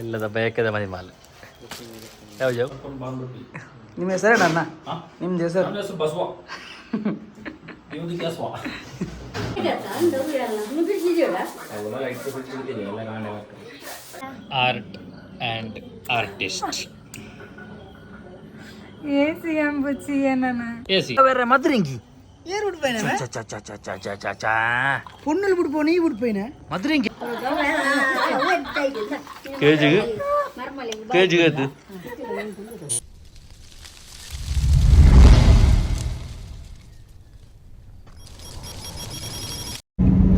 ಎಲ್ಲದ ಬಯಕದ ಮನೆ ಮಾಲ್ ಯಾವ ಜಾವ್ ನಿಮ್ಮ ಹೆಸರೇನ ಅಣ್ಣ? ನಿಮ್ದು ಹೆಸರು? ಬಸವ. ಆರ್ಟ್ ಆ್ಯಂಡ್ ಆರ್ಟಿಸ್ಟ್ ఏసీ అంబుచ్చి ఏనన్నా ఏసీ వేరే మధురింగి ఏరు ఉడిపోయినా పొన్నులు పుడిపోయి పుడిపోయినా మధురింగి కేజీ ಅದು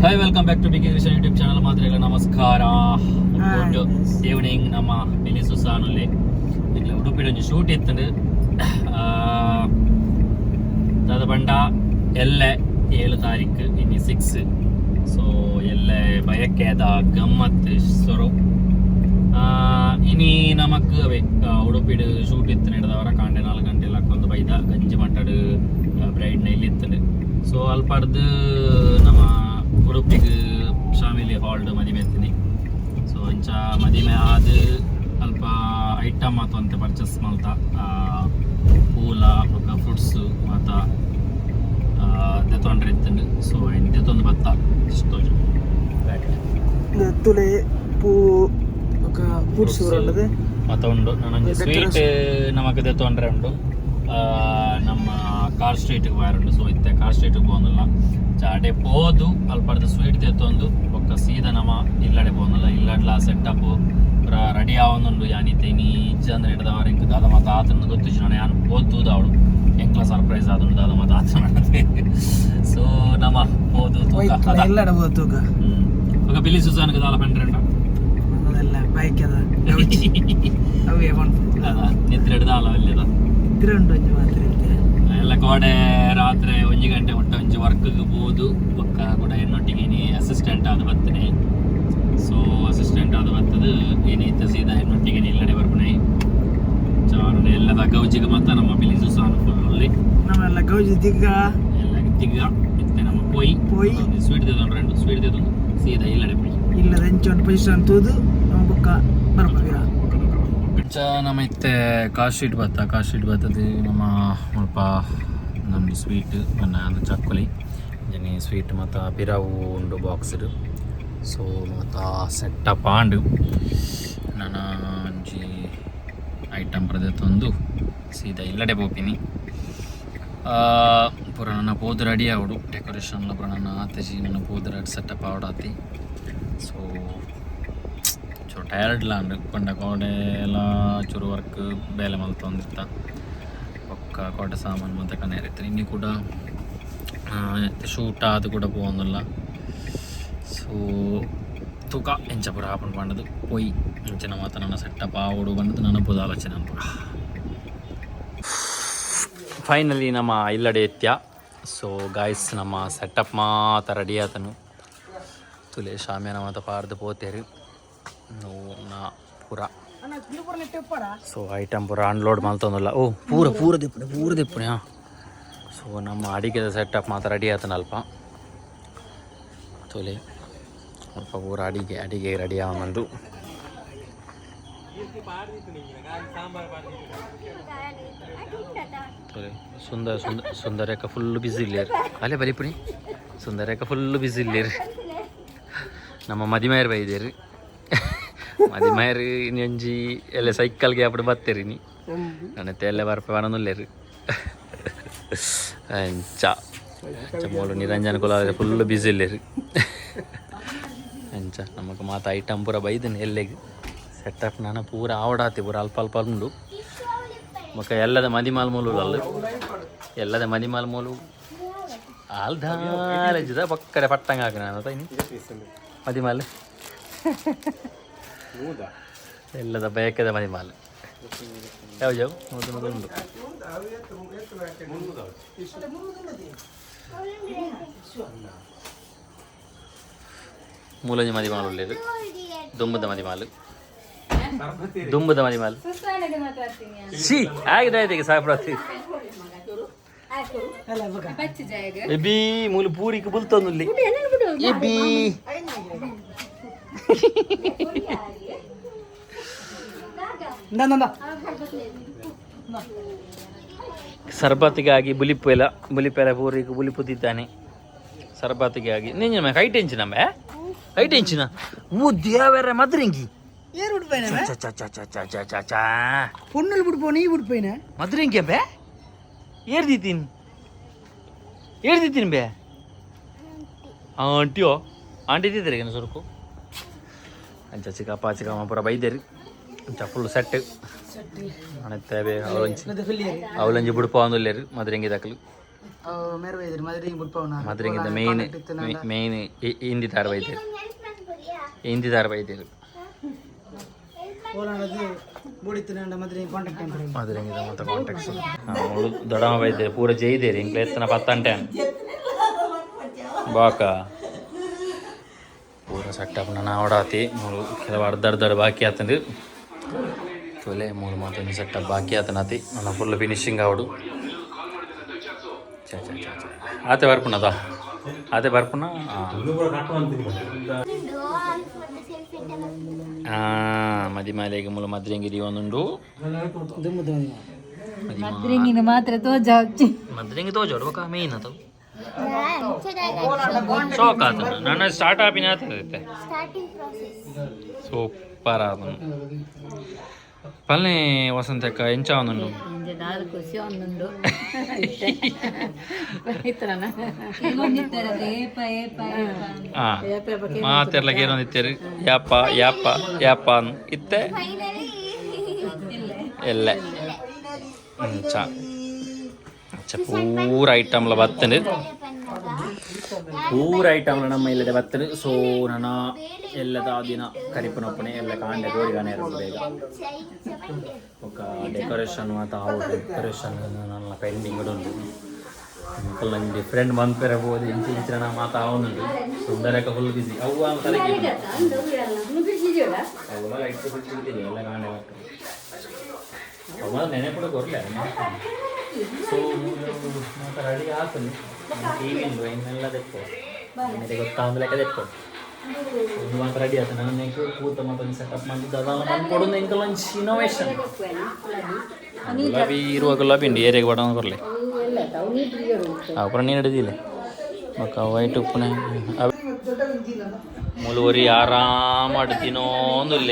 hi welcome back to big English YouTube channel. ಮಾತ್ರ ನಮಸ್ಕಾರ. Good evening. ನಮ್ಮ ಮಿನಿ ಸುಸಾನಲ್ಲಿ ಇಲ್ಲ ಉಡುಪಿಡ ಒಂದು ಶೂಟ್ ಇತ್ತು. ಅದು ಬಂಡ ಎಲ್ಲ 7 ತಾರೀಕು ಇನ್ನು 6. ಸೊ ಎಲ್ಲ ಬಯಕೆದ ಗಮ್ಮತ್ತು ಸ್ವರು ಇನಿ ನಮಕ್ ಅವೇ ಉಡುಪಿಡು ಶೂಟ್ ಇತ್ತು ನಡೆದವರ ಕಾಂಡೆ 4 ಗಂಟೆ ಹಾಕೊಂಡು ಬೈದ ಗಂಜಿ ಮಟ್ಟಡು ಬ್ರೈಡ್ನ ಇಲ್ಲಿ ಇತ್ತು. ಸೊ ಅಲ್ಪಡ್ದು ನಮ್ಮ ಉಡುಪಿಗೆ ಶಾಮಿಲಿ ಹಾಲ್ಡ್ ಮದಿಮೆ ಎತ್ತೀನಿ. ಸೊ ಅಂಚ ಮದಿಮೆ ಆದ ಅಲ್ಪ ಐಟಮ್ ಮತ್ತು ಅಂತ ಪರ್ಚೇಸ್ ಮಾಡ್ತಾ ಪೂಲ ಫ್ರೂಟ್ಸ್ ಮತ್ತು ತೊಂದರೆ ಇತ್ತು. ಸೊ ಎಂಟೊಂದು ಭತ್ತ ಇಷ್ಟು ತುಳೆ ಪೂ ಫ್ರೂಟ್ಸ್ ಮತ್ತು ಉಂಡು. ನನಗೆ ಸ್ವೀಟ್ ನಮಗೆ ತೊಂದರೆ ಉಂಟು. ನಮ್ಮ ಕಾರ್ ಸ್ಟ್ರೀಟಿಗೆ ಬಾರುಂಡು. ಸೊ ಇತ್ತೆ ಕಾರ್ ಸ್ಟ್ರೀಟಿಗೆ പോകുന്നിಲ್ಲ. ಚಾಡೆ ಪೋದು ಅಲ್ಪರ್ದು ಸ್ವೀಟ್ ತೆತ್ತೊಂದು ಒಕ್ಕ ಸೀದಾ ನಮ್ಮ ಇಲ್ಲಡೆ പോകുന്നിಲ್ಲ. ಇಲ್ಲಡ್ಲ ಸೆಟಪ್ ರೆಡಿ ಆವೊಂದುಂಡು. ಯಾನಿತ್ತೆ ನೀ ಇಜ್ಜಂದ್ರೆ ಹಿಡ್ದವ್ರ ಇಂಕ ದಾದ ಮತ್ತು ಆತನ ಗೊತ್ತಿಚ್ಚು ನಾನು ಯಾನು ಓದ್ತೂದ ಅವಳು ಎಂಕ್ಲ ಸರ್ಪ್ರೈಸ್ ಆದನು ದಾದ ಮತ್ತು ಆತನ ಮಾಡತ್ತೆ. ಸೊ ನಮ್ಮ ಓದು ತೂಕ ಎಲ್ಲಡೆ ಹೋದ ತೂಕ ఒక పిల్లి సుసానికి దాల పండ్రంట ಬೈಕದ ಅವೇ ನಿದ್ರೆ ಹಿಡ್ದಾಲ ಅಲ್ಲಿದ ಇದ್ರಂಡು ಒಂಜಿ ಮಾತ್ರ ಎಲ್ಲ ಕೋಡೆ ರಾತ್ರಿ 1 ಗಂಟೆ ಮುಟ್ಟ ಒಂಜಿ ವರ್ಕ್ಗೆ ಬೋದು ಪಕ್ಕ ಕೂಡ ಹೆಣ್ಣೊಟ್ಟಿಗೆ ನೀ ಅಸಿಸ್ಟೆಂಟ್ ಆದ ಬರ್ತನೆ. ಸೊ ಅಸಿಸ್ಟೆಂಟ್ ಆದ ಬರ್ತದ ಏನೈತೆ ಸೀದಾ ಹೆಣ್ಣೊಟ್ಟಿಗೆ ಇಲ್ಲಡೆ ಬರ್ಪಣೆ ಚಾರಣ ಎಲ್ಲದ ಗೌಜಿಗೆ ಮತ್ತು ನಮ್ಮ ಬಿಲಿ ಸುಸಾನು ಫುಲ್ಲಿ ನಮ್ಮೆಲ್ಲ ಗೌಜಿ ದಿಗ್ಗ ಎಲ್ಲ ದಿಗ್ಗ ಇತ್ತೆ. ನಮ್ಮ ಪೊಯ್ ಸ್ವೀಟ್ ತೆದೊಂಡು 2 ಸ್ವೀಟ್ ತೆದೊಂದು ಸೀದಾ ಇಲ್ಲಡೆ ಪೊಯ್ ಇಲ್ಲದ ಹೆಂಚೊಂದು ಪೊಸಿಷನ್ ತೂದು ನಮ್ಮ ಬೊಕ್ಕ ಬರ್ಬೀರ ನಮ್ಮ ಇತ್ತೆ ಕಾರ್ ಸ್ಟ್ರೀಟ್ ಬರ್ತದೆ. ನಮ್ಮ ಸ್ವಲ್ಪ ನಮ್ಮದು ಸ್ವೀಟ್ ನನ್ನ ಅದು ಚಕ್ಕುಲಿ ಜನಿ ಸ್ವೀಟ್ ಮತ್ತು ಪಿರಾವು ಉಂಡು ಬಾಕ್ಸ್ಡು. ಸೊ ಮತ್ತು ಸೆಟ್ಟಪ್ ಆಂಡು ನಾನು ಒಂಜಿ ಐಟಮ್ ಪ್ರದೆತ್ತೊಂದು ಸೀದಾ ಇಲ್ಲಡೆ ಬೋಪಿನಿ. ಪೂರ ನನ್ನ ಪೋದು ರೆಡಿ ಆವಡು ಡೆಕೋರೇಷನ್ಲ ಪೂರ ನನ್ನ ಆತೆಜಿ ನನ್ನ ಪೋದು ರೆಡಿ ಸೆಟಪ್ ಆವಡಾತಿ. ಸೊ ಟಯರ್ಡ್ಲ ಅಂಡು ಕೊಂಡ ಕೋಡೆ ಎಲ್ಲ ಚೂರು ವರ್ಕ್ ಬೇಲೆ ಮಲ್ತೊಂದಿತ್ತ ಪಕ್ಕ ಕೋಟೆ ಸಾಮಾನು ಮತ್ತು ಕನೇರಿತ್ತು. ಇನ್ನೂ ಕೂಡ ಶೂಟ್ ಅದು ಕೂಡ ಪೋಂದಿಲ್ಲ. ಸೊ ತೂಕ ಎಂಚ ಪೂರ ಹಾಕೊಂಡು ಬಂಡದು ಪೊಯ್ ಇಂಚಿನ ಮಾತ ನನ್ನ ಸೆಟ್ಟಪ್ ಆವಡು ಬಂದದ್ದು ನನ್ನ ಪುದ ಆಲೋಚನೆ ಅಂತ. ಫೈನಲಿ ನಮ್ಮ ಇಲ್ಲಡೆ ಎತ್ಯ. ಸೊ ಗಾಯ್ಸ್ ನಮ್ಮ ಸೆಟಪ್ ಮಾತ ರೆಡಿ ಆತನು ತುಲೆ ಶಾಮ್ಯಾನ ಮಾತ ಪಾರ್ದು ಪೋತೇರಿ ನಾ ಪೂರ. ಸೊ ಐಟಮ್ ಪೂರ ಅನ್ಲೋಡ್ ಮಾಡ್ತೊಂದಲ್ಲ. ಓ ಪೂರ ದಿಪ್ಪಣೆ ಹಾಂ. ಸೊ ನಮ್ಮ ಅಡಿಗೆದ ಸೆಟಪ್ ಮಾತ್ರ ರೆಡಿ ಆತನ ಅಲ್ಪ ತೊಲೆ ಸ್ವಲ್ಪ ಪೂರ ಅಡಿಗೆ ರೆಡಿ ಆಗೊಂಡು ತೊಲೆ ಸುಂದರಕ ಫುಲ್ಲು ಬಿಸಿ ಇಲ್ಲೇರು ಅಲ್ಲೇ ಬಲಿಪುಣಿ ಸುಂದರಕ ಫುಲ್ಲು ಬಿಸಿ ಇಲ್ಲೇರು. ನಮ್ಮ ಮದಿಮಾಯರು ಬೈದೇರಿ ಮದಿಮಾಯರು ಒಂಜಿ ಎಲ್ಲ ಸೈಕಲ್ಗೆ ಅప్పుడు ಬತ್ತೇರಿ ನೀ ನನ್ನತ್ತೆ ಎಲ್ಲ ಬರ್ಪೆ ಬನೊಂದುಲ್ಲೇರು ಅಂಚ ಮೂಲು ನಿರಂಜನ ಕುಲ ಫುಲ್ಲು ಬಿಸಿ ಇಲ್ಲೇರು ಅಂಚ ನಮಗೆ ಮಾತು ಐಟಮ್ ಪೂರ ಬೈದನು ಎಲ್ಲಿಗೆ ಸೆಟಪ್ ನಾನು ಪೂರ ಆವಡಾತಿ ಪೂರ ಅಲ್ಪ ಉಂಡು. ಮಕ್ಕ ಎಲ್ಲದ ಮದಿಮಾಲ್ ಮೂಲು ಅಲ್ಲ ಎಲ್ಲದ ಮದಿಮಾಲ್ ಮೂಲು ಆಲ್ದಾಲೆಜ್ಜದ ಪಕ್ಕಡೆ ಪಟ್ಟಂಗೆ ಹಾಕ ನಾನು ತೈನಿ ಮದಿಮಾಲ್ ಎಲ್ಲದ ಬಯಕದ ಮದಿಮಾಲ್ ಯಾವ ಜಾವ್ ಮೊದಲು ಉಂಡು. ಮೂಲಂಜಿ ಮದಿಮಾಲ್ ಒಳ್ಳೆಯದು ದುಂಬದ ಮದಿಮಾಲ್ ಸಿ ಆಗಿದೆ ಸಾಕ್ಬಿಡತ್ತಿ ಎಬಿ ಮೂಲ ಪೂರಿಗೆ ಬುಲ್ತೊಂದುಲ್ಲಿ ಎಬಿ ಸರ್ಬತ್ತಿಗಾಗಿ ಬುಲಿಪೆಲ ಪೂರಿಗೆ ಬುಲಿಪುತ್ತಿದ್ದಾನೆ ಸರ್ಬತ್ತಿಗಾಗಿ ನೀನು ಕೈ ಟೆಂಚಿನಂಬೆ ಕೈ ಟೆಂಚಿನ ದೇವರ ಮದ್ರಿಂಗಿ ಏರು ಬಿಡ್ಪೇನ ಚಾ பொண்ணுல ಬಿಡ್ಪೋ ನೀ ಬಿಡ್ಪೇನ ಮದ್ರಿಂಗಿ ಅಂಬೆ ಏರ್ದಿತ್ತೀನಿ ಬೇ ಆಂಟಿಯೋ ಆಂಟಿ ಇದ್ದಿದ್ರಿ ಏನು ಸ್ವರೂಪು ಅಂಚ ಚಿಕ್ಕಮ್ಮ ಪೂರ ಬೈದೇರಿ ಅಂಚ ಫುಲ್ ಸೆಟ್ ಅಣತ್ತೇವೆ ಅವಲಂಜಿ ಬುಡ್ಪ ಒಂದಲ್ಲೇರಿ ಮದ್ರಂಗಿ ದಕ್ಕಲು ಮದ್ರಂಗಿದ ಮೇಯ್ನ್ ಹಿಂದಿ ತಾರ ಬೈದೇರಿ ಮದ್ರಂಗಿದ ಮತ್ತೆ ಕಾಂಟ್ಯಾಕ್ಟ್ಸ್ ದೊಡ್ಡಮ್ಮ ಬೈದೇರಿ ಪೂರ ಜೈದೇರಿ ಇಂಕ್ಲ ಎತ್ತನ ಪತ್ತಂಟೆ ಬಾಕ ಪೂರ ಸೆಟಪ್ ನಾನು ಆವಡಾತಿ ಕೆಲವು ಅರ್ಧ ಬಾಕಿ ಆತಂದು ತೋಲೆ ಮೂರು ಮಾತೊಂದು ಸೆಟಪ್ ಬಾಕಿ ಆತನಾತಿ ನನ್ನ ಫುಲ್ ಫಿನಿಶಿಂಗ್ ಆವಡು ಆತೆ ಬರ್ಪುಣದ ಆತೆ ಬರ್ಪುಣ ಮದಿಮಾಲೆಗೆ ಮೂಲ ಮದ್ರಂಗಿರಿ ಒಂದುಂಡು ಮದ್ರಿಂಗಿನ ಮಾತ್ರ ತೋಜಾವ್ಚಿ ಮದ್ರಂಗಿ ತೋಜೋಡು ಬಕ ಮೇಯ್ನ್ ಅದು ಶೋಕ್ ಆತ ನನ್ನ ಸ್ಟಾರ್ಟ್ ಆಪಿನ ಆತದೈತೆ ಸೂಪರ್ ಆದ ಪಲ್ಲೆ ವಸಂತಕ್ಕ ಎಂಚ ಒಂದುಂಡು ಮಾತೆರ್ಲಗೆ ಏನೊಂದಿತ್ತೇರಿ ಯಾಪ ಯಾಪ ಯಾಪ ಅನ್ನು ಇತ್ತೆ ಎಲ್ಲ ಚ ಪೂರ ಐಟಮ್ಲ ಬರ್ತನೆ ಪೂರ ಐಟಮ್ಲ ನಮ್ಮ ಇಲ್ಲದೆ ಬರ್ತನೆ ಸೊ ನನ್ನ ಎಲ್ಲದ ದಿನ ಕರಿಪನೊಪ್ಪನೆ ಎಲ್ಲ ಕಾಂಡೆ ಗೋರಿಗಾನೆ ಇರೋದು ಬೇಗ ఒక ಡೆಕೋರೇಷನ್ ಮತ್ತು ಆ ಡೆಕೋರೇಷನ್ ನನ್ನ ಪೆಂಡಿಂಗ್ ಉಂಟು ಫುಲ್ ನಂಗೆ ಡಿಫ್ರೆಂಟ್ ಬಂದ್ಪೇರಬಹುದು ಇಂಚಿನ ಮಾತು ಅವನುಂಟು ಸುಂದರಕ್ಕೆ ಫುಲ್ ಬಿಸಿ ಅವು ತಲೆಗೆ ಅವೆಲ್ಲ ಲೈಟ್ ಬಿಟ್ಟಿದ್ದೀನಿ ಎಲ್ಲ ಕಾಂಡೆ ಅವ ನೆನೆ ಕೂಡ ಕೊರಲೆ ಸೊ ಮಾತು ರೆಡಿ ಆಗ್ತದೆ ಟಿ ವಿ ಉಂಟು ಇನ್ನೆಲ್ಲ ತೆಕ್ಕೋ ನನಗೆ ಗೊತ್ತಾದ ಲೆಕ್ಕ ತೆಕ್ಕೋ ಒಂದು ಮಾತ್ರ ರೆಡಿ ಆಯ್ತು ನನ್ನ ಕೂತ ಮತ್ತೊಂದು ಸೆಟಪ್ ಮಾಡಿದ್ದು ಅದೆಲ್ಲ ಬಂದ್ಕೊಡೋದು ಇಂಕ ಲಂಚ್ ಇನೋವೇಷನ್ ಗುಲಾಬಿ ಇರುವ ಗುಲಾಬಿ ಉಂಟು ಏರಿಯಾಗೆ ಬಡ ಕೊರಲೆ ಅಪ್ಪರ ನೀನು ಹಿಡಿದಿಲ್ಲ ಮಕ್ಕ ವೈಟ್ ಉಪ್ಪುನೆ ಮುಳುವರಿ ಆರಾಮಾಡು ತಿನ್ನೋಂದಿಲ್ಲ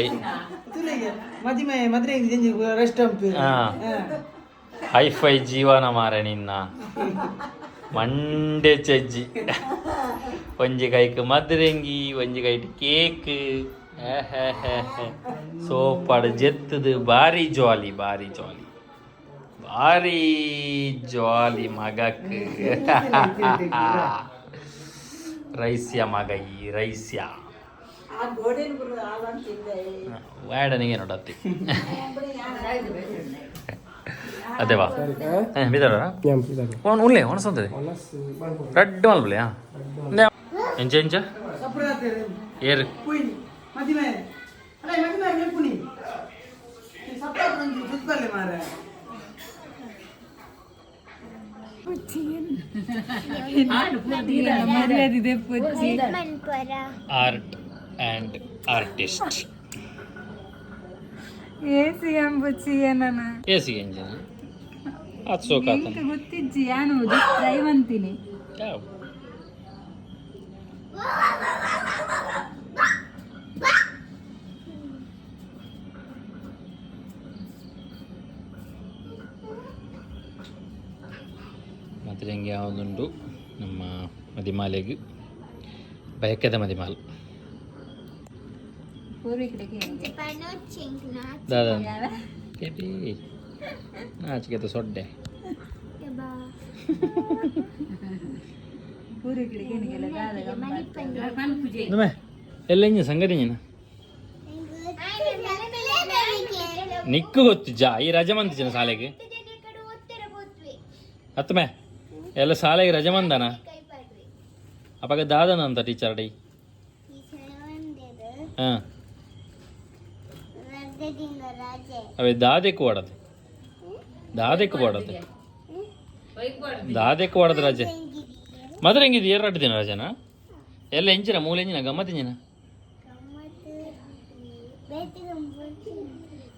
ಹೈಫೈ ಜೀವನ ಮಾರೆ ನಿನ್ನ ಮಂಡೆ ಚಜ್ಜಿ ಒಂಜಿ ಕೈಕ್ ಮದ್ರಂಗಿ ಒಂಜಿ ಕೈಟ್ ಕೇಕ್ ಸೋಪಾಡು ಜೆತ್ತದು ಭಾರಿ ಜಾಲಿ ಮಗಕ್ ರೈಸ್ಯ ಮಗ ಈ ರೈಸ್ಯ ವಾಡನಿಗೆ ನೋಡತ್ತಿ ಅದೇವಾ ಬಿದ್ದಾರ ಉಳ್ಳೆ ಒಣಸಂತದೆ ರೆಡ್ ಮಲ್ಬಲ್ಯಾ ಎಂಚ ಏರು ಆರ್ಟ್ ಆ್ಯಂಡ್ ಆರ್ಟಿಸ್ಟ್ ಏಸಿ ಅಂಬುಚ್ಚಿಯ ನನ್ನ ಏಸಿ ಎಂಜಿನ ಅದು ಸೋಕಾತ ಗೊತ್ತಿಜ್ಜಿ ಯಾನು ಡ್ರೈವ್ ಅಂತೀನಿ ಮತ್ತು ಹೆಂಗೆ ಯಾವುದುಂಟು ನಮ್ಮ ಮದಿಮಾಲೆಗೆ ಬಯಕೆದ ಮದಿಮಾಲ್ ದಾದಾ ನಾಚಿಕೆತ ಸೊಡ್ಡೆ ಎಲ್ಲ ಇಂಜ ಸಂಗತಿ ನಿಕ್ಕು ಗೊತ್ತಿಜ್ಜ ಈ ರಜೆ ಮಂದಿನ ಶಾಲೆಗೆ ಹತ್ತಮೆ ಎಲ್ಲ ಶಾಲೆಗೆ ರಜೆ ಮಂದನ ಅಪ್ಪಾಗ ದಾದನ ಅಂತ ಟೀಚರ್ ಡೈ ಹಾಂ ಅವೇ ದಾದೆಕ್ಕು ಓಡದು ದಾದೆಕ್ಕು ಓಡದು ರಜೆ ಮಾತ್ರ ಹೆಂಗಿದ್ದು 2 ದಿನ ರಜೆನಾ ಎಲ್ಲ ಎಂಚಿನ ಮೂಲೆ ಎಂಜಿನ ಗಮ್ಮತ್ ಎಂಜಿನ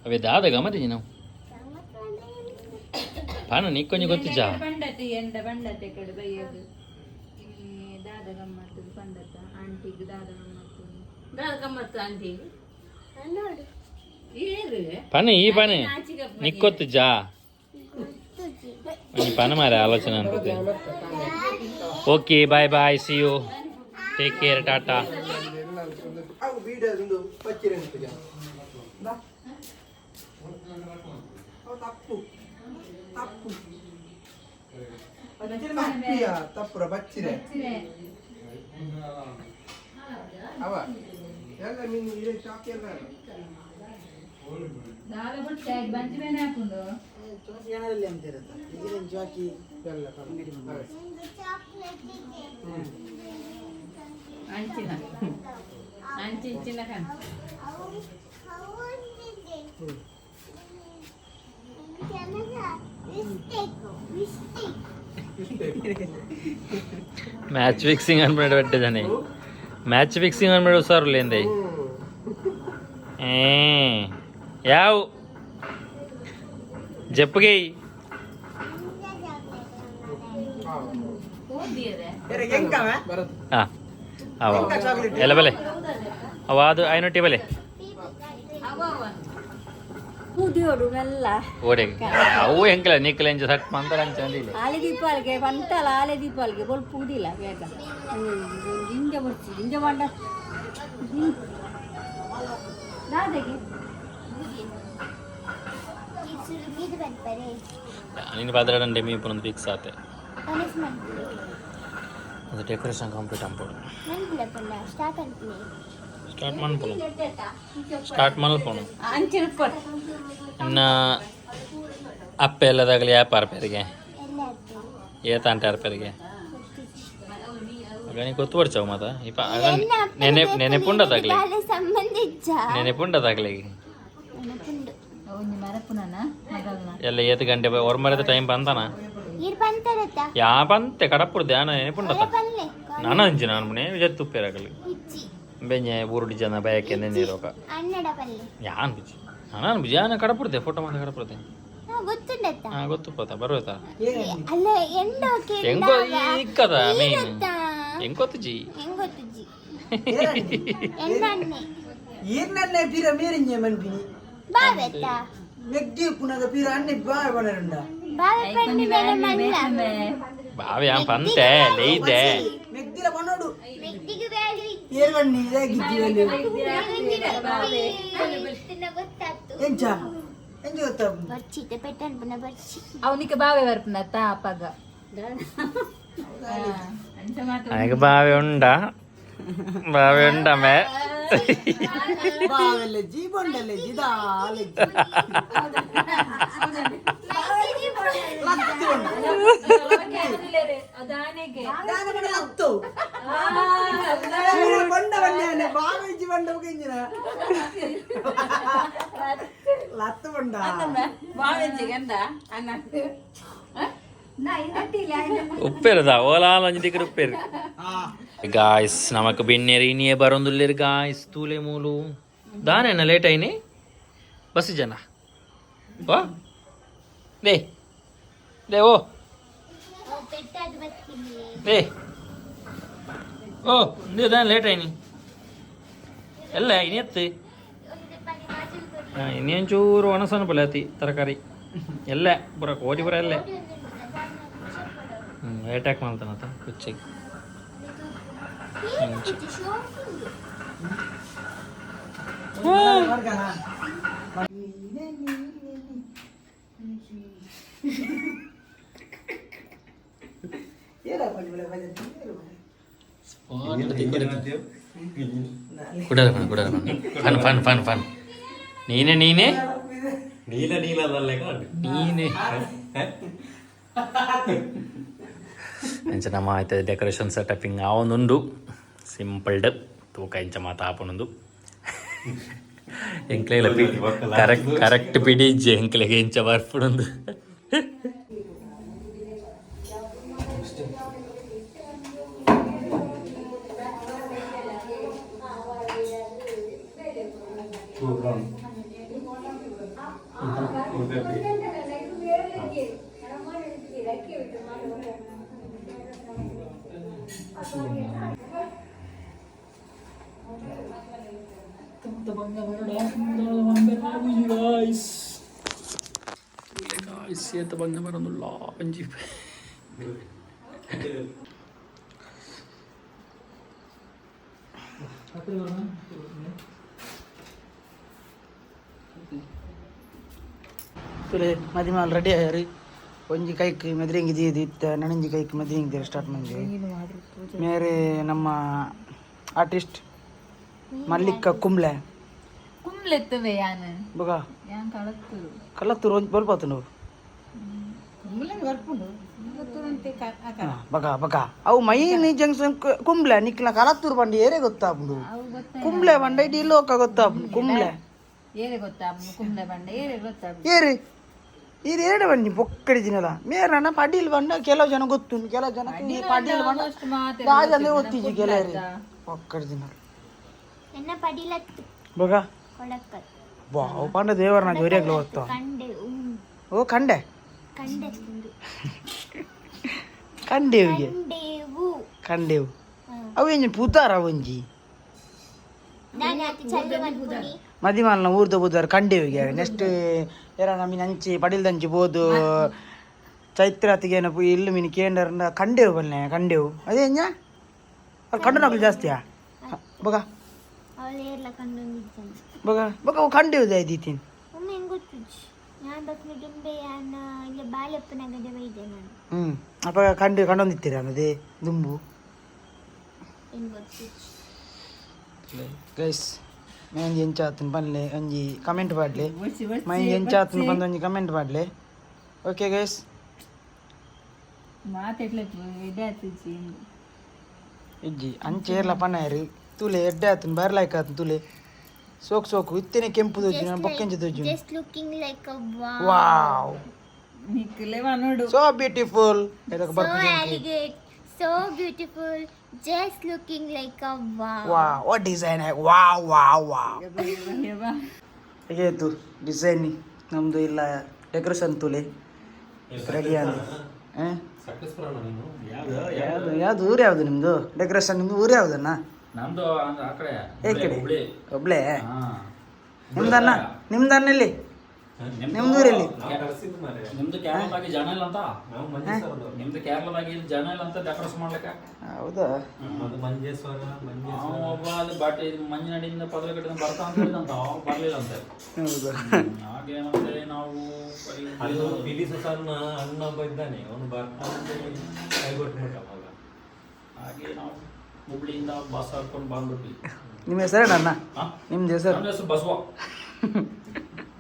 ಅವೇ ದಾದ ಗಮತಿ ನಾವು ಪಾನ ನಿಕ್ಕೊಂಜಿ ಗೊತ್ತಿಜ್ಜಾ ಪಂಡತಿ ಎಂಡ ಪಂಡತೆ ಕಡೆ ಬೈಯೋದು ದಾದ ಗಮ್ಮತ್ತು ಪಂಡತ ಆಂಟಿಗೆ ದಾದ ಗಮ್ಮತ್ತು ಆಂಟಿಗೆ పని ఈ పని నిక్కొత్తుజా ఈ పని మరి ఆలోచన అనుకుంటే okay bye bye see you take care tata ತಪ್ಪುರ ಬಚ್ಚಿರೆ ಅವ ಎಲ್ಲ ನೀನು ಇದೇ ಚಾಕ್ ಎಲ್ಲ ದಾದ ಬಿಟ್ಟು ಟ್ಯಾಗ್ ಬಂಚಿ ಮೇಲೆ ಹಾಕೊಂಡು ಜನರಲ್ಲಿ ಅಂತಿರುತ್ತೆ ಈಗ ಜಾಕಿ ಎಲ್ಲ ಅಂಚಿನ ಅಂಚಿ ಇಚ್ಚಿನ ಕಣ್ మ్యాచ్ ఫిక్సింగ్ అని పెట్టేదాన్ని మ్యాచ్ ఫిక్సింగ్ అని వస్తారు లేంది యావ్ చెప్పుకి ಎಲ್ಲ ಬಲೆ ಅವ ಅದು ಐನೊಟ್ಟಿ ಬಲೆ ಓಡೆ ಅವು ಹೆಂಗಿಲ್ಲ ನಿಕ್ಕಲ ಎಂಜ ಸಟ್ ಮಂತರ ಅಂಚಂದಿಲ್ಲ ಆಲೆ ದೀಪಾಲಿಗೆ ಬಂತಲ್ಲ ಆಲೆ ದೀಪಾಲಿಗೆ ಸ್ವಲ್ಪ ಉದಿಲ್ಲ ಬೇಗ ಗಿಂಜ ಬರ್ಸಿ ಗಿಂಜ ಬಂಡ ದಾದಗೆ ನೀನು ಬಾದ್ರಾಡಂಡೆ ಮೀ ಪುನೊಂದು ಫಿಕ್ಸ್ ಆತೆ ಅದು ಡೆಕೋರೇಷನ್ ಕಂಪ್ಲೀಟ್ ಅಂಪೋಡು ಸ್ಟಾರ್ಟ್ ಮಾಡ್ಪೋನು ಸ್ಟಾರ್ಟ್ ಮಲ್ಪೋನು ಇನ್ನ ಅಪ್ಪ ಎಲ್ಲದಾಗಲಿ ಯಾಪಾರ ಪೇರಿಗೆ ಏತಾಂಟಾರ ಪೇರಿಗೆ ನೀ ಗೊತ್ತು ಪಡ್ಚಾವು ಮಾತ ಇಪ್ಪ ನೆನೆಪುಂಡದಾಗ್ಲಿ ನೆನೆಪುಂಡದಾಗ್ಲಿ ಎಲ್ಲ ಏತು ಗಂಟೆ ಹೊರಮರದ ಟೈಮ್ ಬಂತಾನ ಯಾ ಬಂತೆ ಕಡಪುಡು ಧ್ಯಾನ ನೆನೆಪುಂಡದ ನಾನು ಅಂಜಿ ನಾನು ಮನೆ ವಿಜಯ್ ತುಪ್ಪೇರಾಗಲಿ ಬೆಂಜೆ ಊರುಡಿ ಜನ ಬಯಕೆ ನೆನ್ನಿರೋಕ ಯಾನ್ ಬಿಜಿ ನಾನು ಬಿಜಿ ಯಾನ ಕಡಪುಡ್ದೆ ಫೋಟೋ ಮಾಡಿ ಕಡಪುಡ್ದೆ ಹಾಂ ಗೊತ್ತು ಪೋತ ಬರುತ್ತಾ ಹೆಂಗೋ ಇಕ್ಕದ ಮೀನು ಹೆಂಗ್ ಗೊತ್ತು ಜಿ ಈರ್ನನ್ನೇ ಪೀರ ಮೀರಿಂಜೆ ಮನ್ಪಿನಿ ಮೆಗ್ಗಿ ಪುನಗ ಪೀರ ಅನ್ನೆ ಬಾಯ್ ಬಣರುಂಡ ಬಾವಿ ಯಾನ್ ಪಂತೆ ಲೇಯ್ದೆ ಮೆಗ್ದಿಲ ಬಣೋಡು ಏರ್ವಣ್ಣಿ ಇದೇ ಗಿಜ್ಜಿಯಲ್ಲಿ ಎಂಚ ಎಂಚ ಗೊತ್ತ ಅವನಿಗೆ ಬಾವೆ ಬರ್ಪುನತ್ತ ಅಪ್ಪಗ ನನಗೆ ಬಾವಿ ಉಂಡಮೆ ಬಾವೆಲೆಜ್ಜಿ ಬೊಂಡಲೆಜ್ಜಿ ದಾಲೆಜ್ಜಿ ಲತ್ತು ಬಂಡ ಬಣ್ಣ ಬಾವೆಜ್ಜಿ ಬಂಡ ಕೆಂಜಿನ ಲತ್ತು ಬಂಡ ಬಾವೆಜ್ಜಿ ಗಂಡ ಅನ್ನ ഉപ്പേരുതാ ഓലാലഞ്ച് ടിക്കറ്റ് ഉപ്പേര് ഗായ്സ് നമുക്ക് പിന്നെ ഇനിയെ ബറൊന്നുള്ളൊരു ഗായ്സ് തൂലെ മൂലു ദാനെന്ന ലേറ്റ് ആയിന് ബസ് ജന ഓ ദേ ദേ ഓ ദേ ഓ ഇത് ദാൻ ലേറ്റ് ആയിന് അല്ല ഇനി എത്ത് ഇനി ഞാൻ ചോറ് ഒണസാണ് പൊല്ലാത്തി തറക്കറി ಎಲ್ಲ ಪೂರ ಕೋಟಿ ಪೂರ ಅಲ್ಲೇ ಅಟ್ಯಾಕ್ ಮಾಡ್ತಾನತ್ತ ಹುಚ್ಚಿಗೆ ಫನ್ ನೀನೇ ನೀನೇ ನಮ್ಮ ಆಯ್ತದೆ ಡೆಕೋರೇಷನ್ ಸೆಟಪಿಂಗ್ ಆವೊಂದುಂಡು ಸಿಂಪಲ್ಡ್ ತೂಕ ಇಂಚ ಮಾತು ಆಪಣೊಂದು ಎಂಕ್ಲೆಲ್ಲ ಕರೆಕ್ಟ್ ಪಿಡಿಜ್ಜೆ ಎಂಕ್ಲೆಗೆ ಇಂಚ ಬರ್ಪುಣೊಂದು Siete bangga baranullah anjir. ತುಲೆ ಮದಿಮಾಲ್ ರೆಡಿ ಆಯ್ರಿ ಒಂಜಿ ಕೈಕ್ ಮೆದ್ರಿಂಗಿ ದೀದಿತ್ತ ನನಂಜಿ ಕೈಕ್ ಮೆದ್ರಿಂಗಿ ಸ್ಟಾರ್ಟ್ ಮಂಜಿ ಮೇರೆ ನಮ್ಮ ಆರ್ಟಿಸ್ಟ್ ಮಲ್ಲಿಕ ಕುಂಬ್ಳೆ ಕುಂಬ್ಲೆತ್ತವೆ ಯಾನ ಬಗ ಯಾನ್ ಕಳತ್ತರು ಕಲ್ಲತ್ತೂರು ಒಂಜಿ ಬಲ್ಪಾತು ನಾವು ಕುಂಬ್ಲೆ ಬರ್ಪುಂಡು ಕಳತ್ತೂರಂತೆ ಬಗ ಬಗ ಅವು ಮೈನ್ ಜಂಕ್ಷನ್ ಕುಂಬ್ಳೆ ನಿಕ್ಲ ಕಲತ್ತೂರು ಬಂಡಿ ಏರೇ ಗೊತ್ತಾಪುಂಡು ಅವು ಗೊತ್ತ ಕುಂಬ್ಳೆ ಬಂಡ ಇಡೀ ಲೋಕ ಗೊತ್ತಾಪುಂಡು ಕುಂಬ್ಳೆ ಏರೆ ಗೊತ್ತಾ ಕುಂಬ್ಲೆ ಬಂಡ ಏರೆ ಗೊತ್ತಾ ಏರಿ ಇದು ಎರಡು ಬನ್ನಿ ಪೊಕ್ಕಡಿದಿನಲ್ಲ ಮೇರನ ಪಡೀಲ್ ಬಂಡ ಕೆಲವು ಜನ ಗೊತ್ತುಂಡು ಕೆಲವು ಜನ ಪಡೀಲ್ ಬಂಡ ರಾಜಂದ್ರೆ ಗೊತ್ತಿಜಿ ಕೆಲವರಿ ಪೊಕ್ಕಡಿದಿನ ಎನ್ನ ಪಡಿಲತ್ತು ಬಗ ಕೊಡಕ್ಕಲ್ ವಾವ್ ಪಂಡ ದೇವರನ ಜೋರಿಯಾಗ್ಲು ಗೊತ್ತ ಕಂಡೆ ಓ ಕಂಡೆ ಕಂಡೆ ತಿಂದು ಕಂಡೇವಿಗೆ ಕಂಡೆವು ಕಂಡೇವು ಅವು ಏನು ಪುತಾರ ಒಂಜಿ ನಾನು ಅತಿ ಚಲ್ಲು ಮನ್ಪುನಿ ಮದಿಮಾಲ್ನ ಊರ್ದ ಬುದಾರ ಕಂಡೇವಿಗೆ ನೆಕ್ಸ್ಟ್ ಏರ ನಮೀನ್ ಅಂಚಿ ಪಡಿಲ್ದಂಚಿ ಬೋದು ಚೈತ್ರಾತಿಗೆ ಏನಪ್ಪ ಇಲ್ಲು ಮೀನು ಕೇಂದ್ರ ಕಂಡೇವು ಬಲ್ಲೆ ಕಂಡೇವು ಅದೇ ಎಂಜ ಅಲ್ಲಿ ಕಂಡು ನಕಲು ಜಾಸ್ತಿಯಾ ಬಗ ಅವಳು ಏರ್ಲ ಕಂಡೊಂದಿದ್ದಾನೆ ಬಗ ಬಗ ಅವು ಕಂಡೇವು ಆಯ್ತೀನ್ ಒಮ್ಮೆ ಹೆಂಗೆ ಗೊತ್ತಿಜ್ಜಿ ನಾನು ಬಕ್ನ ದುಂಬೆ ಅನ್ನ ಇಲ್ಲ ಬಾಳೆಪ್ಪನಾಗದೆ ಬೈದೆ ನಾನು ಅಪ್ಪ ಕಂಡೊಂದಿತ್ತೀರ ಅನ್ನೋದೇ ದುಂಬು ಹೆಂಗೆ ಗೊತ್ತಿಜ್ಜಿ ಗೈಸ್ ಮೇಂಜಿ ಎಂಚಾತನ್ ಬನ್ಲೆ ಒಂಜಿ ಕಮೆಂಟ್ ಮಾಡ್ಲಿ ಮೈಂಜಿ ಎಂಚಾತನ್ ಬಂದು ಒಂಜಿ ಕಮೆಂಟ್ ಮಾಡ್ಲಿ ಓಕೆ ಗೈಸ್ ಮಾತೆಟ್ಲೆ ಇದೆ ಆತಿಜಿ ಇಜ್ಜಿ ಅಂಚೇರ್ಲ ಪನಾಯರಿ ತುಲೆ ಎಡ್ಡೆ ಆತನ್ ಬರ್ಲಾಯ್ಕ ಆತನ್ ತುಲೆ ಸೋಕು ಸೋಕು ಇತ್ತೇನೆ ಕೆಂಪು ದೋಜು ನಾನು ಬೊಕ್ಕೆಂಚ ದೋಜು just looking like a wow ನಿಕ್ಲೆವಾ ನೋಡು ಸೋ ಬ್ಯೂಟಿಫುಲ್ ಇದಕ್ಕೆ so ಬರ್ತೀನಿ elegant so beautiful just looking like a wow wow what design wow wow wow ಹೇವಾ ಹೇಗೆ ಆಯ್ತು ಡಿಸೈನ್ ನಮ್ದು ಇಲ್ಲ ಡೆಕೋರೇಷನ್ ತುಲೆ ರೆಡಿ ಆದ ಯಾವುದು ಯಾವುದು ಊರು ಯಾವುದು ನಿಮ್ಮದು ಡೆಕೋರೇಷನ್ ನಿಮ್ಮದು ಊರು ಯಾವುದನ್ನ ನಮ್ದು ಆ ಕಡೆ ಏ ಕಡೆ ಹುಬ್ಳಿ. ಒಬ್ಳೆ ಹಾ. ನಿಮ್ದನ್ನ ನಿಮ್ದನ್ನ ಎಲ್ಲಿ ನಿಮ್ದು ಊರಲ್ಲಿ ನಿಮ್ದು ಕೇರಳದಾಗಿ ಜನ ಇಲ್ಲ ಅಂತ ನಿಮ್ದು ಕೇರಳದಾಗಿ ಜನ ಇಲ್ಲ ಅಂತ ಡೆಕೋರೇಷನ್ ಮಾಡ್ಲಿಕ್ಕೆ ಹೌದಾ ಅವ್ನು ಒಬ್ಬ ಅದು ಬಟ್ ಇದು ಮಂಜಿನಡಿಯಿಂದ ಪದರಗಟ್ಟಿಂದ ಬರ್ತಾ ಅಂತ ಹೇಳಿದಂತ ಅವ್ನು ಬರ್ಲಿಲ್ಲ ಅಂತ ಹೌದಾ ಹಾಗೆ ಮತ್ತೆ ನಾವು ಅಣ್ಣ ಒಬ್ಬ ಇದ್ದಾನೆ ಅವನು ಬರ್ತಾನೆ ಹಾಗೆ ನಾವು ಹುಬ್ಳಿಯಿಂದ ಬಸ್ ಹಾಕೊಂಡು ಬಂದ್ಬಿಟ್ವಿ. ನಿಮ್ಮ ಹೆಸರೇನ ಅಣ್ಣ ಹಾ? ನಿಮ್ದು ಹೆಸರು ನನ್ನ ಹೆಸರು ಬಸವ,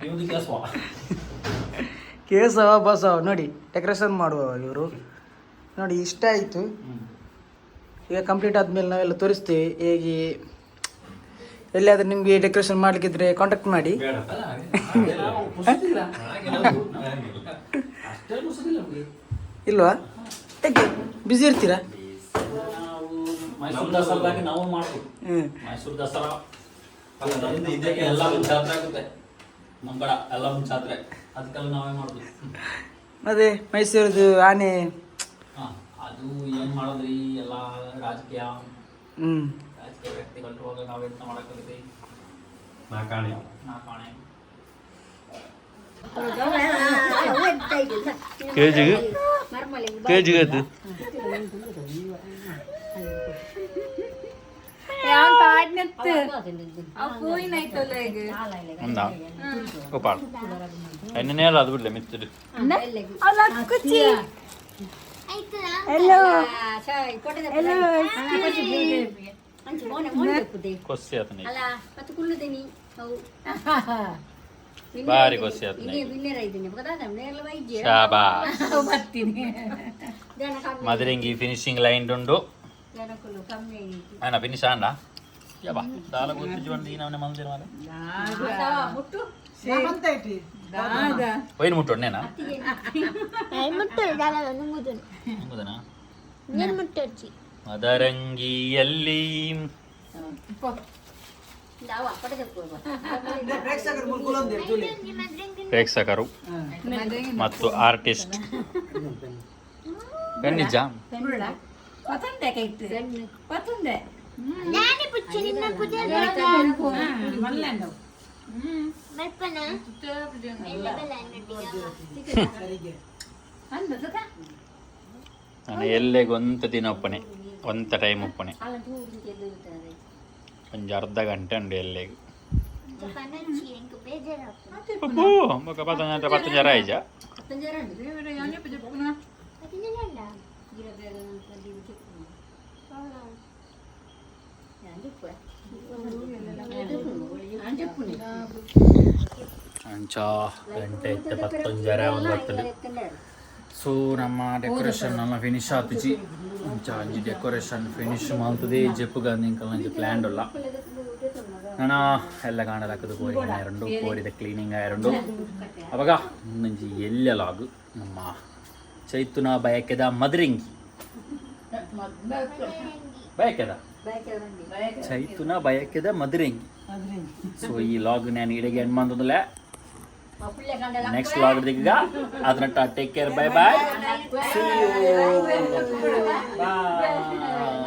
ನಿಮ್ದು ಕೇಸವ. ಕೇಸವ ಬಸವ ನೋಡಿ ಡೆಕೋರೇಷನ್ ಮಾಡುವ ಇವರು ನೋಡಿ ಇಷ್ಟ ಆಯಿತು. ಈಗ ಕಂಪ್ಲೀಟ್ ಆದಮೇಲೆ ನಾವೆಲ್ಲ ತೋರಿಸ್ತೀವಿ ಹೇಗೆ ಎಲ್ಲಿಯಾದ್ರೂ ನಿಮಗೆ ಡೆಕೋರೇಷನ್ ಮಾಡಲಿಕ್ಕಿದ್ರೆ ಕಾಂಟ್ಯಾಕ್ಟ್ ಮಾಡಿ. ಅಷ್ಟೇ ಮುಸುದಿಲ್ಲ ನಮ್ಗೆ. ಇಲ್ವಾ ಯಾಕೆ ಬ್ಯುಸಿ ಇರ್ತೀರಾ? ನಾವು ಮೈಸೂರು ದಸರಾದಾಗಿ ನಾವು ಮಾಡ್ತೀವಿ. ಹ್ಞೂ ಮೈಸೂರು ದಸರಾ ಇದಕ್ಕೆ ಎಲ್ಲ ಒಂದು ಜಾತ್ರೆ ಆಗುತ್ತೆ ನಮ್ಮ ಕಡೆ, ಎಲ್ಲ ಒಂದು ಜಾತ್ರೆ, ಅದಕ್ಕೆಲ್ಲ ನಾವೇ ಮಾಡ್ತೀವಿ. ಮತ್ತೆ ಮೈಸೂರದು ಆನೆ ಹಾಂ, ಅದು ಏನು ಮಾಡೋದ್ರಿ, ಎಲ್ಲ ರಾಜಕೀಯ ಹ್ಞೂ ರಾಜಕೀಯ ವ್ಯಕ್ತಿಗಳು ಹೋಗ ನಾವು ಎಂತ ಮಾಡೋಕ್ಕಾಗುತ್ತೆ. ನಾಕಾಣೆ ನಾಕಾಣೆ ಕೆಜಿಗೆ ಅದು ಯಾನ್ ಪಾಡ್ನತ್ತು ಆ ಪೂಯಿನಾಯ್ತಲ್ಲ ಈಗ ఉందా గోపాల్ ఎన్ని నేల అది బిడ్డ మిత్రుడు ಅಲ್ಲ ಕುಚ್ಚಿ ಆಯ್ತಲ್ಲ ಹಲೋ కొస్సి అతని భారీ కొస్సి అతని శాబా ಬರ್ತೀನಿ మదిరింగి ఫినిషింగ్ లైన్ ఉండు ఆయన ఫినిష్ అండా యబా దాల గుర్తు చూడండి ఈయన మంది తినవాలి పోయిన ముట్టోడు నేనా ಮುಟ್ಟೋದು ದಾಲ ನುಂಗುದನು ఇంకుదనా ನೀನು ಮುಟ್ಟೋಚ್ಚಿ మదరంగిಯಲ್ಲಿ ಪ್ರೇಕ್ಷಕರು ಮುಲ್ಕುಲೊಂದು ನಿಮ್ಮ ಡ್ರಿಂಕ್ ಪ್ರೇಕ್ಷಕರು ಮತ್ತು ಆರ್ಟಿಸ್ಟ್ ನಿಜ ನಾನೇ ಪುಚ್ಚ ನಿನ್ನ ಪೂಜೆ ಮಲ್ಪನ ಎಲ್ಲ ಬೆಲ್ಲ ಅನ್ನಟ್ಟಿಗೆ ನಾನು ಎಲ್ಲಿಗೆ ಒಂತ ದಿನ ಒಪ್ಪನೆ ಒಂತ ಟೈಮ್ ಒಪ್ಪನೆ ಒಂದು ಅರ್ಧ ಗಂಟೆ ಉಂಡು ಎಲ್ಲಿಗೆ ಪನಂಚಿ ಎಂಕು ಬೇಜಾರಾಗ್ತದೆ ಪತ್ತಂಜರ ಆಯ್ಜ ಅಂಚ ಗಂಟೆ ಇತ್ತು ಪತ್ತೊಂಜರ ಒಂದು ಬರ್ತದೆ ಸೊ ನಮ್ಮ ಡೆಕೋರೇಷನ್ ಎಲ್ಲ ಫಿನಿಶ್ ಆತಿಜಿ ಅಂಚ ಅಂಜಿ ಡೆಕೋರೇಷನ್ ಫಿನಿಶ್ ಮಾಡ್ತದೆ ಜಪ್ಪುಗ ನಿಂಕಲ್ ಪ್ಲ್ಯಾನ್ ಉಲ್ಲ ನಾನು ಎಲ್ಲ ಕಾಣಲಾಕದು ಕೋರಿ ಆಯರುಂಡು ಕೋರಿದ ಕ್ಲೀನಿಂಗ್ ಆಯರುಂಡು ಅವಾಗ ಒಂದೊಂಜಿ ಎಲ್ಲಲಾಗು ನಮ್ಮ ಚೈತುನ ಬಯಕೆದ ಮದರಿಂಗಿ ಬಯಕೆದ ಚೈತುನ ಬಯಕೆದ ಮದರಿಂಗಿ ಸೊ ಈ ಲಾಗ್ ನಾನು ಇಡೆಗೆ ಎಂಡ್ ಮಾಡ್ದಲ್ಲ ನೆಕ್ಸ್ಟ್ ಲಾಗ್ ದಿಗ್ಗ ಅದನ್ನ ಟೇಕ್ ಕೇರ್ ಬೈ ಬಾಯ್ ಬಾಯ್